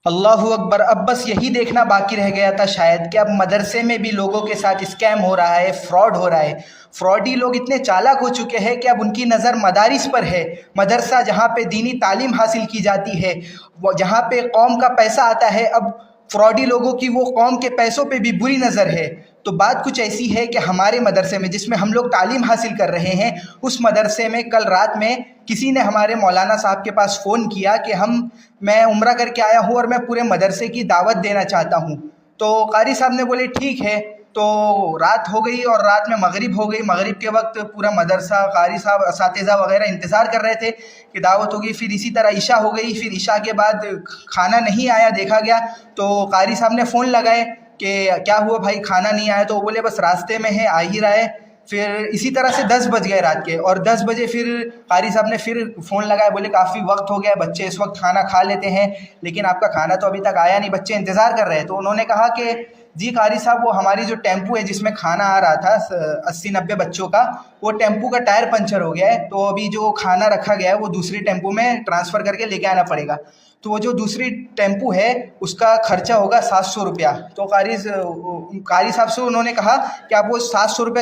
اللہ اکبر. اب بس یہی دیکھنا باقی رہ گیا تھا شاید کہ اب مدرسے میں بھی لوگوں کے ساتھ اسکیم ہو رہا ہے، فراڈ ہو رہا ہے. فراڈی لوگ اتنے چالاک ہو چکے ہیں کہ اب ان کی نظر مدارس پر ہے. مدرسہ جہاں پہ دینی تعلیم حاصل کی جاتی ہے، وہ جہاں پہ قوم کا پیسہ آتا ہے، اب فراڈی لوگوں کی وہ قوم کے پیسوں پہ بھی بری نظر ہے. تو بات کچھ ایسی ہے کہ ہمارے مدرسے میں جس میں ہم لوگ تعلیم حاصل کر رہے ہیں، اس مدرسے میں کل رات میں کسی نے ہمارے مولانا صاحب کے پاس فون کیا کہ میں عمرہ کر کے آیا ہوں اور میں پورے مدرسے کی دعوت دینا چاہتا ہوں. تو قاری صاحب نے بولے ٹھیک ہے. تو رات ہو گئی اور رات میں مغرب ہو گئی. مغرب کے وقت پورا مدرسہ، قاری صاحب، اساتذہ وغیرہ انتظار کر رہے تھے کہ دعوت ہوگی. پھر اسی طرح عشاء ہو گئی. پھر عشاء کے بعد کھانا نہیں آیا، دیکھا گیا تو قاری صاحب نے فون لگائے کہ کیا ہوا بھائی، کھانا نہیں آیا؟ تو وہ بولے بس راستے میں ہے، آ ہی رہا ہے. پھر اسی طرح سے 10 بج گئے رات کے، اور 10 بجے پھر قاری صاحب نے پھر فون لگایا. بولے کافی وقت ہو گیا، بچے اس وقت کھانا کھا لیتے ہیں لیکن آپ کا کھانا تو ابھی تک آیا نہیں، بچے انتظار کر رہے ہیں. تو انہوں نے کہا کہ جی قاری صاحب، وہ ہماری جو ٹیمپو ہے جس میں کھانا آ رہا تھا 80-90 بچوں کا، وہ ٹیمپو کا ٹائر پنچر ہو گیا ہے. تو ابھی جو کھانا رکھا گیا ہے وہ دوسری ٹیمپو میں ٹرانسفر کر کے لے کے آنا پڑے گا. تو وہ جو دوسری ٹیمپو ہے اس کا خرچہ ہوگا 700 روپیہ. تو قاری صاحب سے انہوں نے کہا کہ آپ وہ 700 روپیہ